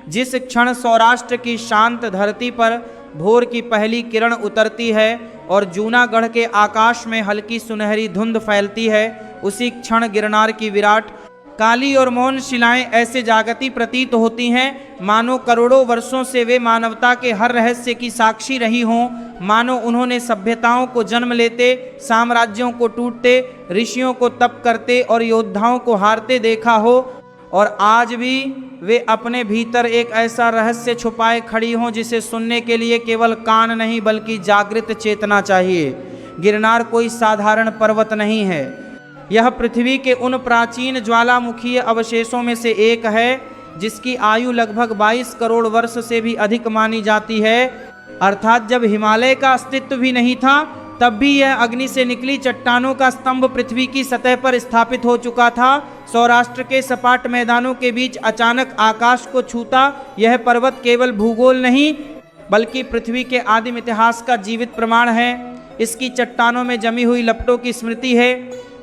जिस क्षण सौराष्ट्र की शांत धरती पर भोर की पहली किरण उतरती है और जूनागढ़ के आकाश में हल्की सुनहरी धुंध फैलती है, उसी क्षण गिरनार की विराट काली और मौन शिलाएं ऐसे जागती प्रतीत होती हैं मानो करोड़ों वर्षों से वे मानवता के हर रहस्य की साक्षी रही हों, मानो उन्होंने सभ्यताओं को जन्म लेते, साम्राज्यों को टूटते, ऋषियों को तप करते और योद्धाओं को हारते देखा हो, और आज भी वे अपने भीतर एक ऐसा रहस्य छुपाए खड़ी हों जिसे सुनने के लिए केवल कान नहीं बल्कि जागृत चेतना चाहिए। गिरनार कोई साधारण पर्वत नहीं है, यह पृथ्वी के उन प्राचीन ज्वालामुखीय अवशेषों में से एक है जिसकी आयु लगभग 22 करोड़ वर्ष से भी अधिक मानी जाती है। अर्थात जब हिमालय का अस्तित्व भी नहीं था तब भी यह अग्नि से निकली चट्टानों का स्तंभ पृथ्वी की सतह पर स्थापित हो चुका था। सौराष्ट्र के सपाट मैदानों के बीच अचानक आकाश को छूता यह पर्वत केवल भूगोल नहीं बल्कि पृथ्वी के आदिम इतिहास का जीवित प्रमाण है। इसकी चट्टानों में जमी हुई लपटों की स्मृति है,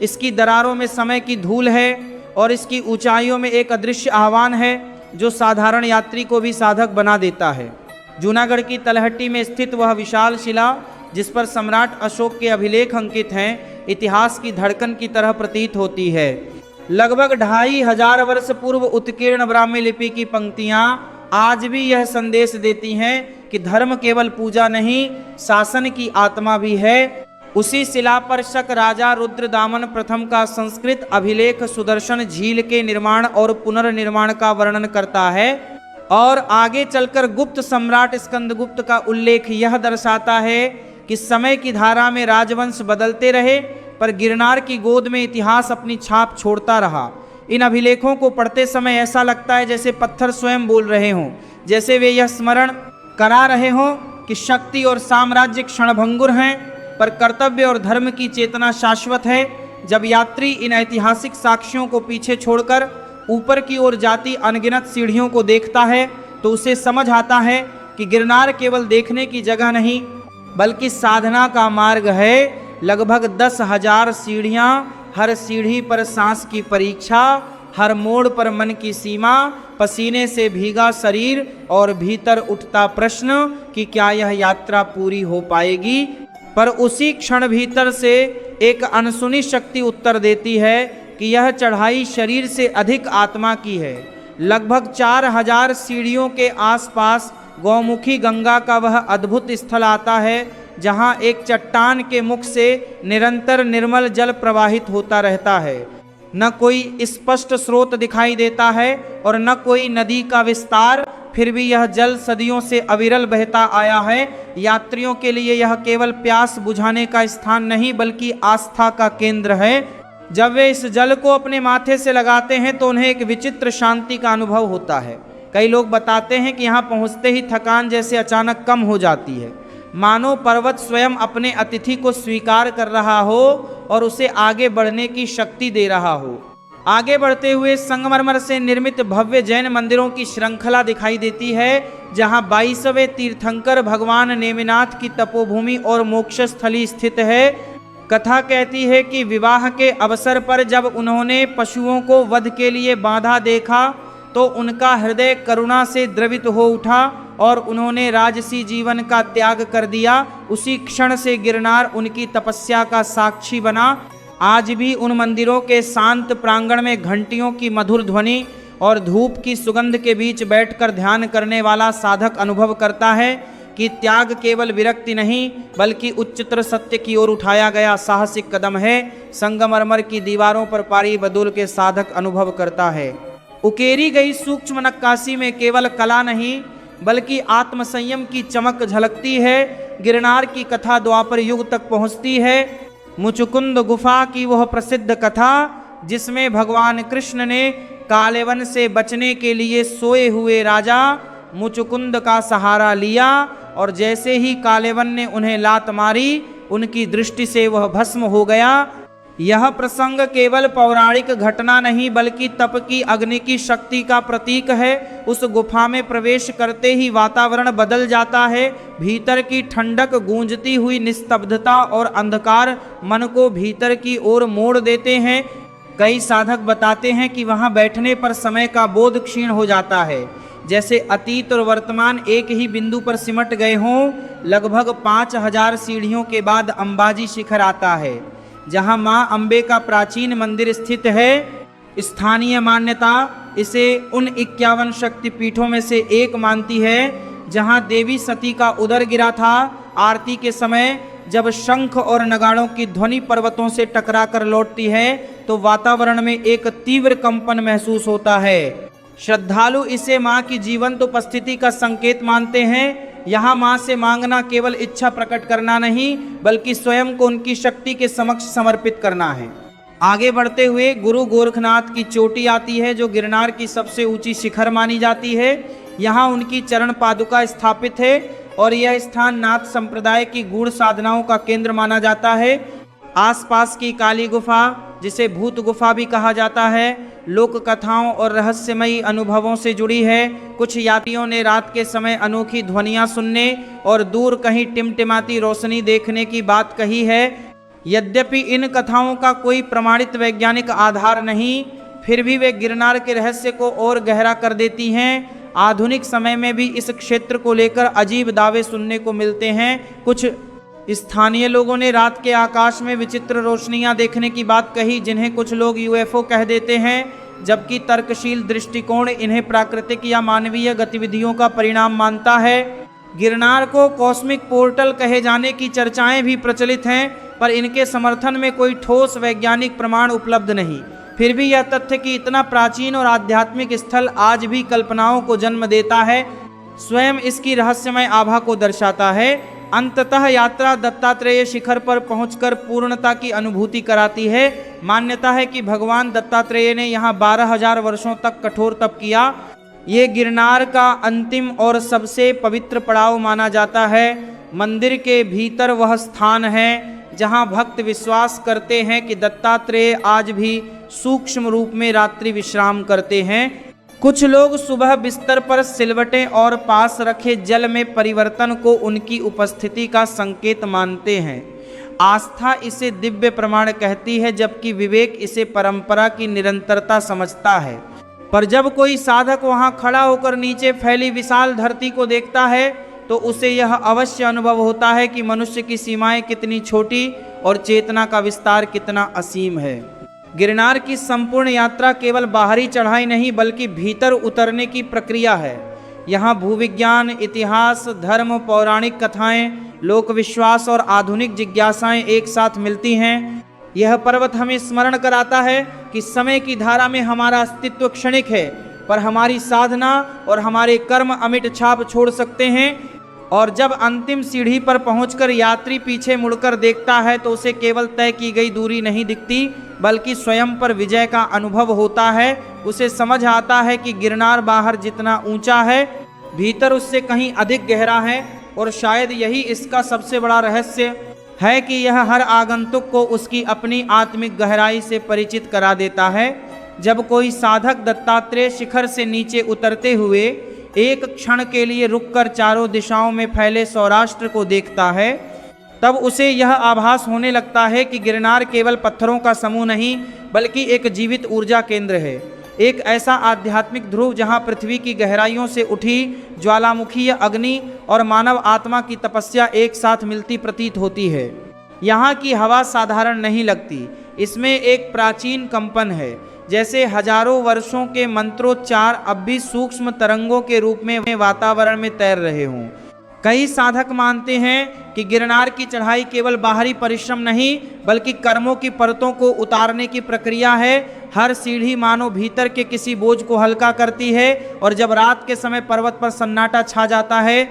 इसकी दरारों में समय की धूल है और इसकी ऊंचाइयों में एक अदृश्य आह्वान है जो साधारण यात्री को भी साधक बना देता है। जूनागढ़ की तलहटी में स्थित वह विशाल शिला जिस पर सम्राट अशोक के अभिलेख अंकित हैं, इतिहास की धड़कन की तरह प्रतीत होती है। लगभग 2500 वर्ष पूर्व उत्कीर्ण ब्राह्मी लिपि की पंक्तियां आज भी यह संदेश देती हैं कि धर्म केवल पूजा नहीं, शासन की आत्मा भी है। उसी शिला पर शक राजा रुद्रदामन प्रथम का संस्कृत अभिलेख सुदर्शन झील के निर्माण और पुनर्निर्माण का वर्णन करता है, और आगे चलकर गुप्त सम्राट स्कंदगुप्त का उल्लेख यह दर्शाता है कि समय की धारा में राजवंश बदलते रहे पर गिरनार की गोद में इतिहास अपनी छाप छोड़ता रहा। इन अभिलेखों को पढ़ते समय ऐसा लगता है जैसे पत्थर स्वयं बोल रहे हों, जैसे वे यह स्मरण करा रहे हों कि शक्ति और साम्राज्य क्षणभंगुर हैं पर कर्तव्य और धर्म की चेतना शाश्वत है। जब यात्री इन ऐतिहासिक साक्ष्यों को पीछे छोड़कर ऊपर की ओर जाती अनगिनत सीढ़ियों को देखता है तो उसे समझ आता है कि गिरनार केवल देखने की जगह नहीं बल्कि साधना का मार्ग है। लगभग 10,000 सीढ़ियाँ, हर सीढ़ी पर सांस की परीक्षा, हर मोड़ पर मन की सीमा, पसीने से भीगा शरीर और भीतर उठता प्रश्न कि क्या यह यात्रा पूरी हो पाएगी। पर उसी क्षण भीतर से एक अनसुनी शक्ति उत्तर देती है कि यह चढ़ाई शरीर से अधिक आत्मा की है। लगभग 4000 सीढ़ियों के आसपास गौमुखी गंगा का वह अद्भुत स्थल आता है जहाँ एक चट्टान के मुख से निरंतर निर्मल जल प्रवाहित होता रहता है। न कोई स्पष्ट स्रोत दिखाई देता है और न कोई नदी का विस्तार, फिर भी यह जल सदियों से अविरल बहता आया है। यात्रियों के लिए यह केवल प्यास बुझाने का स्थान नहीं बल्कि आस्था का केंद्र है। जब वे इस जल को अपने माथे से लगाते हैं तो उन्हें एक विचित्र शांति का अनुभव होता है। कई लोग बताते हैं कि यहाँ पहुँचते ही थकान जैसे अचानक कम हो जाती है, मानो पर्वत स्वयं अपने अतिथि को स्वीकार कर रहा हो और उसे आगे बढ़ने की शक्ति दे रहा हो। आगे बढ़ते हुए संगमरमर से निर्मित भव्य जैन मंदिरों की श्रृंखला दिखाई देती है जहां 22वें तीर्थंकर भगवान नेमिनाथ की तपोभूमि और मोक्षस्थली स्थित है। कथा कहती है कि विवाह के अवसर पर जब उन्होंने पशुओं को वध के लिए बांधा देखा तो उनका हृदय करुणा से द्रवित हो उठा और उन्होंने राजसी जीवन का त्याग कर दिया। उसी क्षण से गिरनार उनकी तपस्या का साक्षी बना। आज भी उन मंदिरों के शांत प्रांगण में घंटियों की मधुर ध्वनि और धूप की सुगंध के बीच बैठकर ध्यान करने वाला साधक अनुभव करता है कि त्याग केवल विरक्ति नहीं बल्कि उच्चतर सत्य की ओर उठाया गया साहसिक कदम है। संगमरमर की दीवारों पर पारी बदूल के साधक अनुभव करता है। उकेरी गई सूक्ष्म नक्काशी में केवल कला नहीं बल्कि आत्मसंयम की चमक झलकती है। गिरनार की कथा द्वापर युग तक पहुँचती है। मुचुकुंद गुफा की वह प्रसिद्ध कथा जिसमें भगवान कृष्ण ने कालेवन से बचने के लिए सोए हुए राजा मुचुकुंद का सहारा लिया और जैसे ही कालेवन ने उन्हें लात मारी उनकी दृष्टि से वह भस्म हो गया। यह प्रसंग केवल पौराणिक घटना नहीं बल्कि तप की अग्नि की शक्ति का प्रतीक है। उस गुफा में प्रवेश करते ही वातावरण बदल जाता है। भीतर की ठंडक, गूंजती हुई निस्तब्धता और अंधकार मन को भीतर की ओर मोड़ देते हैं। कई साधक बताते हैं कि वहां बैठने पर समय का बोध क्षीण हो जाता है। जैसे अतीत और वर्तमान एक ही बिंदु पर सिमट गए हों। लगभग 5000 सीढ़ियों के बाद अंबाजी शिखर आता है, जहां मां अम्बे का प्राचीन मंदिर स्थित है। स्थानीय मान्यता इसे उन 51 शक्तिपीठों में से एक मानती है जहां देवी सती का उदर गिरा था। आरती के समय जब शंख और नगाड़ों की ध्वनि पर्वतों से टकराकर लौटती है तो वातावरण में एक तीव्र कंपन महसूस होता है। श्रद्धालु इसे मां की जीवंत उपस्थिति का संकेत मानते हैं। यहाँ मां से मांगना केवल इच्छा प्रकट करना नहीं, बल्कि स्वयं को उनकी शक्ति के समक्ष समर्पित करना है। आगे बढ़ते हुए गुरु गोरखनाथ की चोटी आती है, जो गिरनार की सबसे ऊंची शिखर मानी जाती है। यहाँ उनकी चरण पादुका स्थापित है और यह स्थान नाथ संप्रदाय की गूढ़ साधनाओं का केंद्र माना जाता है। आसपास की काली गुफा, जिसे भूत गुफा भी कहा जाता है, लोक कथाओं और रहस्यमयी अनुभवों से जुड़ी है। कुछ यात्रियों ने रात के समय अनोखी ध्वनियां सुनने और दूर कहीं टिमटिमाती रोशनी देखने की बात कही है। यद्यपि इन कथाओं का कोई प्रमाणित वैज्ञानिक आधार नहीं, फिर भी वे गिरनार के रहस्य को और गहरा कर देती हैं। आधुनिक समय में भी इस क्षेत्र को लेकर अजीब दावे सुनने को मिलते हैं। कुछ स्थानीय लोगों ने रात के आकाश में विचित्र रोशनियां देखने की बात कही, जिन्हें कुछ लोग यूएफओ कह देते हैं, जबकि तर्कशील दृष्टिकोण इन्हें प्राकृतिक या मानवीय गतिविधियों का परिणाम मानता है। गिरनार को कॉस्मिक पोर्टल कहे जाने की चर्चाएं भी प्रचलित हैं, पर इनके समर्थन में कोई ठोस वैज्ञानिक प्रमाण उपलब्ध नहीं। फिर भी यह तथ्य कि इतना प्राचीन और आध्यात्मिक स्थल आज भी कल्पनाओं को जन्म देता है, स्वयं इसकी रहस्यमय आभा को दर्शाता है। अंततः यात्रा दत्तात्रेय शिखर पर पहुंचकर पूर्णता की अनुभूति कराती है। मान्यता है कि भगवान दत्तात्रेय ने यहाँ 12,000 वर्षों तक कठोर तप किया। ये गिरनार का अंतिम और सबसे पवित्र पड़ाव माना जाता है। मंदिर के भीतर वह स्थान है जहाँ भक्त विश्वास करते हैं कि दत्तात्रेय आज भी सूक्ष्म रूप में रात्रि विश्राम करते हैं। कुछ लोग सुबह बिस्तर पर सिलवटें और पास रखे जल में परिवर्तन को उनकी उपस्थिति का संकेत मानते हैं। आस्था इसे दिव्य प्रमाण कहती है, जबकि विवेक इसे परंपरा की निरंतरता समझता है। पर जब कोई साधक वहां खड़ा होकर नीचे फैली विशाल धरती को देखता है तो उसे यह अवश्य अनुभव होता है कि मनुष्य की सीमाएं कितनी छोटी और चेतना का विस्तार कितना असीम है। गिरनार की संपूर्ण यात्रा केवल बाहरी चढ़ाई नहीं, बल्कि भीतर उतरने की प्रक्रिया है। यहाँ भूविज्ञान, इतिहास, धर्म, पौराणिक कथाएं, लोक विश्वास और आधुनिक जिज्ञासाएं एक साथ मिलती हैं। यह पर्वत हमें स्मरण कराता है कि समय की धारा में हमारा अस्तित्व क्षणिक है, पर हमारी साधना और हमारे कर्म अमिट छाप छोड़ सकते हैं। और जब अंतिम सीढ़ी पर पहुंचकर यात्री पीछे मुड़कर देखता है तो उसे केवल तय की गई दूरी नहीं दिखती, बल्कि स्वयं पर विजय का अनुभव होता है। उसे समझ आता है कि गिरनार बाहर जितना ऊंचा है, भीतर उससे कहीं अधिक गहरा है। और शायद यही इसका सबसे बड़ा रहस्य है कि यह हर आगंतुक को उसकी अपनी आत्मिक गहराई से परिचित करा देता है। जब कोई साधक दत्तात्रेय शिखर से नीचे उतरते हुए एक क्षण के लिए रुककर चारों दिशाओं में फैले सौराष्ट्र को देखता है, तब उसे यह आभास होने लगता है कि गिरनार केवल पत्थरों का समूह नहीं, बल्कि एक जीवित ऊर्जा केंद्र है। एक ऐसा आध्यात्मिक ध्रुव जहां पृथ्वी की गहराइयों से उठी ज्वालामुखी अग्नि और मानव आत्मा की तपस्या एक साथ मिलती प्रतीत होती है। यहाँ की हवा साधारण नहीं लगती, इसमें एक प्राचीन कंपन है, जैसे हजारों वर्षों के मंत्रोच्चार अब भी सूक्ष्म तरंगों के रूप में वातावरण में तैर रहे हों। कई साधक मानते हैं कि गिरनार की चढ़ाई केवल बाहरी परिश्रम नहीं, बल्कि कर्मों की परतों को उतारने की प्रक्रिया है। हर सीढ़ी मानो भीतर के किसी बोझ को हल्का करती है, और जब रात के समय पर्वत पर सन्नाटा छा जाता है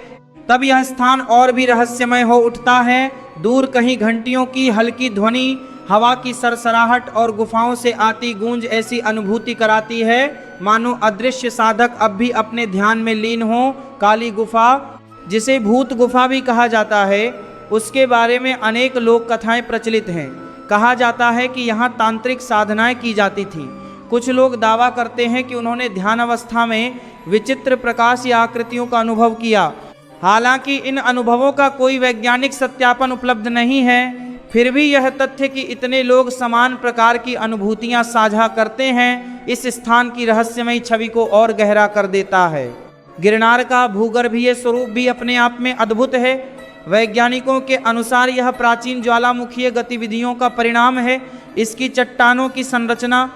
तब यह स्थान और भी रहस्यमय हो उठता है। दूर कहीं घंटियों की हल्की ध्वनि, हवा की सरसराहट और गुफाओं से आती गूंज ऐसी अनुभूति कराती है मानो अदृश्य साधक अब भी अपने ध्यान में लीन हो। काली गुफा, जिसे भूत गुफा भी कहा जाता है, उसके बारे में अनेक लोक कथाएं प्रचलित हैं। कहा जाता है कि यहाँ तांत्रिक साधनाएं की जाती थीं। कुछ लोग दावा करते हैं कि उन्होंने ध्यान अवस्था में विचित्र प्रकाश या आकृतियों का अनुभव किया। हालांकि इन अनुभवों का कोई वैज्ञानिक सत्यापन उपलब्ध नहीं है, फिर भी यह तथ्य कि इतने लोग समान प्रकार की अनुभूतियां साझा करते हैं, इस स्थान की रहस्यमयी छवि को और गहरा कर देता है। गिरनार का भूगर्भीय स्वरूप भी अपने आप में अद्भुत है। वैज्ञानिकों के अनुसार यह प्राचीन ज्वालामुखीय गतिविधियों का परिणाम है। इसकी चट्टानों की संरचना,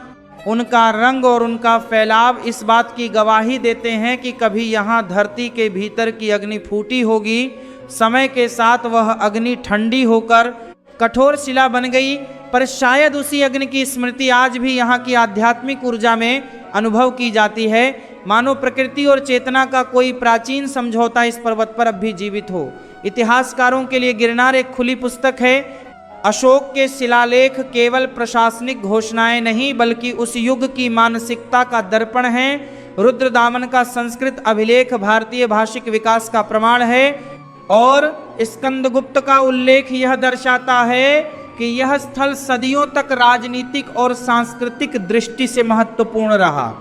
उनका रंग और उनका फैलाव इस बात की गवाही देते हैं कि कभी यहाँ धरती के भीतर की अग्नि फूटी होगी। समय के साथ वह अग्नि ठंडी होकर कठोर शिला बन गई, पर शायद उसी अग्नि की स्मृति आज भी यहाँ की आध्यात्मिक ऊर्जा में अनुभव की जाती है, मानो प्रकृति और चेतना का कोई प्राचीन समझौता इस पर्वत पर अब भी जीवित हो। इतिहासकारों के लिए गिरनार एक खुली पुस्तक है। अशोक के शिलालेख केवल प्रशासनिक घोषणाएं नहीं बल्कि उस युग की मानसिकता का दर्पण है। रुद्रदामन का संस्कृत अभिलेख भारतीय भाषिक विकास का प्रमाण है और स्कंदगुप्त का उल्लेख यह दर्शाता है कि यह स्थल सदियों तक राजनीतिक और सांस्कृतिक दृष्टि से महत्वपूर्ण रहा।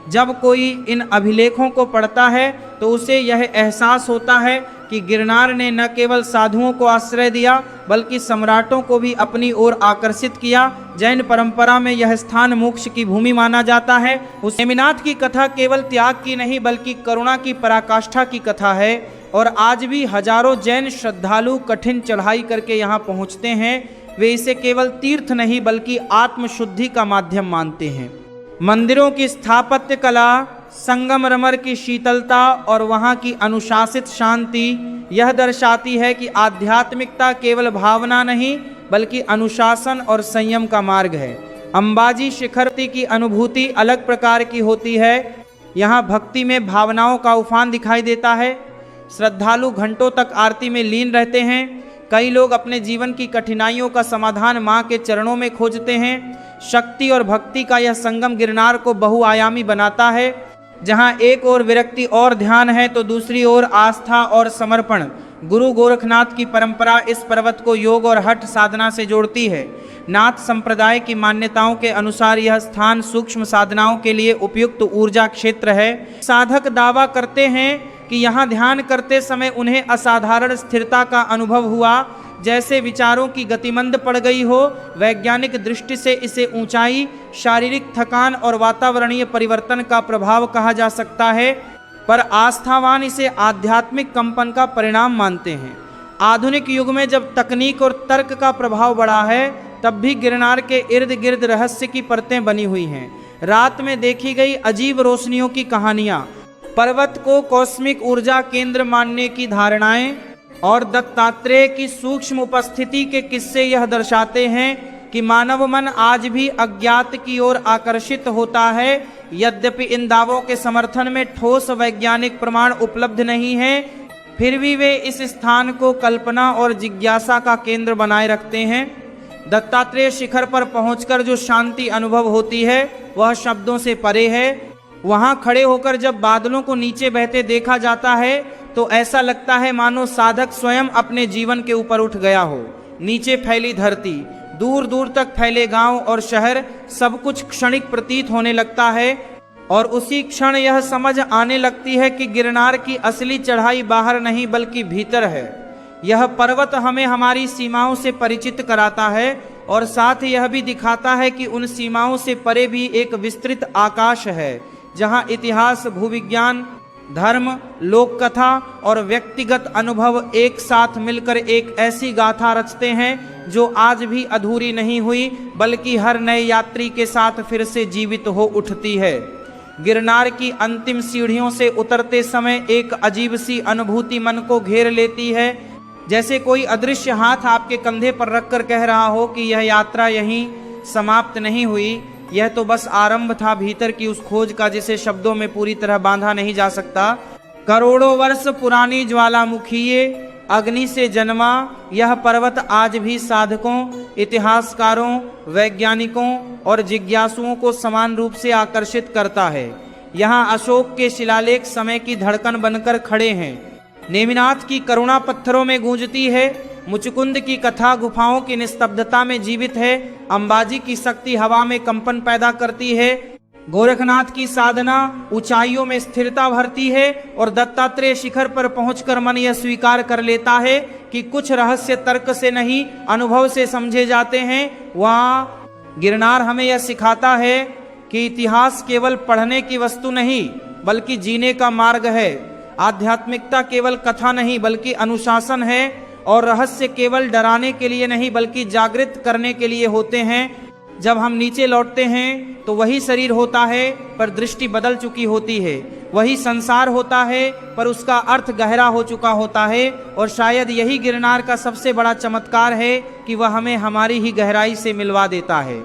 जब कोई इन अभिलेखों को पढ़ता है तो उसे यह एहसास होता है कि गिरनार ने न केवल साधुओं को आश्रय दिया बल्कि सम्राटों को भी अपनी ओर आकर्षित किया। जैन परंपरा में यह स्थान मोक्ष की भूमि माना जाता है। उस नेमिनाथ की कथा केवल त्याग की नहीं बल्कि करुणा की पराकाष्ठा की कथा है और आज भी हजारों जैन श्रद्धालु कठिन चढ़ाई करके यहाँ पहुँचते हैं। वे इसे केवल तीर्थ नहीं बल्कि आत्मशुद्धि का माध्यम मानते हैं। मंदिरों की स्थापत्य कला, संगमरमर की शीतलता और वहाँ की अनुशासित शांति यह दर्शाती है कि आध्यात्मिकता केवल भावना नहीं बल्कि अनुशासन और संयम का मार्ग है। अंबाजी शिखरती की अनुभूति अलग प्रकार की होती है। यहाँ भक्ति में भावनाओं का उफान दिखाई देता है। श्रद्धालु घंटों तक आरती में लीन रहते हैं। कई लोग अपने जीवन की कठिनाइयों का समाधान माँ के चरणों में खोजते हैं। शक्ति और भक्ति का यह संगम गिरनार को बहुआयामी बनाता है, जहाँ एक ओर विरक्ति और ध्यान है तो दूसरी ओर आस्था और समर्पण। गुरु गोरखनाथ की परंपरा इस पर्वत को योग और हठ साधना से जोड़ती है। नाथ संप्रदाय की मान्यताओं के अनुसार यह स्थान सूक्ष्म साधनाओं के लिए उपयुक्त ऊर्जा क्षेत्र है। साधक दावा करते हैं कि यहाँ ध्यान करते समय उन्हें असाधारण स्थिरता का अनुभव हुआ, जैसे विचारों की गतिमंद पड़ गई हो। वैज्ञानिक दृष्टि से इसे ऊंचाई, शारीरिक थकान और वातावरणीय परिवर्तन का प्रभाव कहा जा सकता है, पर आस्थावान इसे आध्यात्मिक कंपन का परिणाम मानते हैं। आधुनिक युग में जब तकनीक और तर्क का प्रभाव बढ़ा है तब भी गिरनार के इर्द गिर्द रहस्य की परतें बनी हुई हैं। रात में देखी गई अजीब रोशनियों की कहानियाँ, पर्वत को कॉस्मिक ऊर्जा केंद्र मानने की धारणाएं और दत्तात्रेय की सूक्ष्म उपस्थिति के किस्से यह दर्शाते हैं कि मानव मन आज भी अज्ञात की ओर आकर्षित होता है। यद्यपि इन दावों के समर्थन में ठोस वैज्ञानिक प्रमाण उपलब्ध नहीं है, फिर भी वे इस स्थान को कल्पना और जिज्ञासा का केंद्र बनाए रखते हैं। दत्तात्रेय शिखर पर पहुंचकर जो शांति अनुभव होती है वह शब्दों से परे है। वहां खड़े होकर जब बादलों को नीचे बहते देखा जाता है तो ऐसा लगता है मानो साधक स्वयं अपने जीवन के ऊपर उठ गया हो। नीचे फैली धरती, दूर दूर तक फैले गांव और शहर, सब कुछ क्षणिक प्रतीत होने लगता है और उसी क्षण यह समझ आने लगती है कि गिरनार की असली चढ़ाई बाहर नहीं बल्कि भीतर है। यह पर्वत हमें हमारी सीमाओं से परिचित कराता है और साथ ही यह भी दिखाता है कि उन सीमाओं से परे भी एक विस्तृत आकाश है, जहाँ इतिहास, भूविज्ञान, धर्म, लोक कथा और व्यक्तिगत अनुभव एक साथ मिलकर एक ऐसी गाथा रचते हैं जो आज भी अधूरी नहीं हुई बल्कि हर नए यात्री के साथ फिर से जीवित हो उठती है। गिरनार की अंतिम सीढ़ियों से उतरते समय एक अजीब सी अनुभूति मन को घेर लेती है, जैसे कोई अदृश्य हाथ आपके कंधे पर रखकर कह रहा हो कि यह यात्रा यहीं समाप्त नहीं हुई, यह तो बस आरंभ था भीतर की उस खोज का जिसे शब्दों में पूरी तरह बांधा नहीं जा सकता। करोड़ों वर्ष पुरानी ज्वालामुखीय अग्नि से जन्मा यह पर्वत आज भी साधकों, इतिहासकारों, वैज्ञानिकों और जिज्ञासुओं को समान रूप से आकर्षित करता है। यहाँ अशोक के शिलालेख समय की धड़कन बनकर खड़े हैं। नेमिनाथ की करुणा पत्थरों में गूंजती है। मुचकुंद की कथा गुफाओं की निस्तब्धता में जीवित है। अंबाजी की शक्ति हवा में कंपन पैदा करती है। गोरखनाथ की साधना ऊंचाइयों में स्थिरता भरती है और दत्तात्रेय शिखर पर पहुंचकर मन यह स्वीकार कर लेता है कि कुछ रहस्य तर्क से नहीं, अनुभव से समझे जाते हैं। वहाँ गिरनार हमें यह सिखाता है कि इतिहास केवल पढ़ने की वस्तु नहीं बल्कि जीने का मार्ग है। आध्यात्मिकता केवल कथा नहीं बल्कि अनुशासन है, और रहस्य केवल डराने के लिए नहीं बल्कि जागृत करने के लिए होते हैं। जब हम नीचे लौटते हैं तो वही शरीर होता है पर दृष्टि बदल चुकी होती है, वही संसार होता है पर उसका अर्थ गहरा हो चुका होता है। और शायद यही गिरनार का सबसे बड़ा चमत्कार है कि वह हमें हमारी ही गहराई से मिलवा देता है।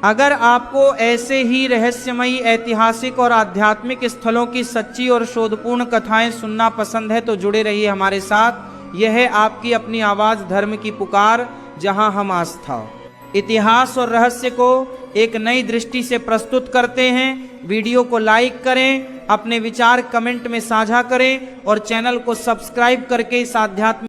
अगर आपको ऐसे ही रहस्यमयी, ऐतिहासिक और आध्यात्मिक स्थलों की सच्ची और शोधपूर्ण कथाएं सुनना पसंद है तो जुड़े रहिए हमारे साथ। यह है आपकी अपनी आवाज़ धर्म की पुकार, जहां हम आस्था, इतिहास और रहस्य को एक नई दृष्टि से प्रस्तुत करते हैं। वीडियो को लाइक करें, अपने विचार कमेंट में साझा करें और चैनल को सब्सक्राइब करके इस आध्यात्मिक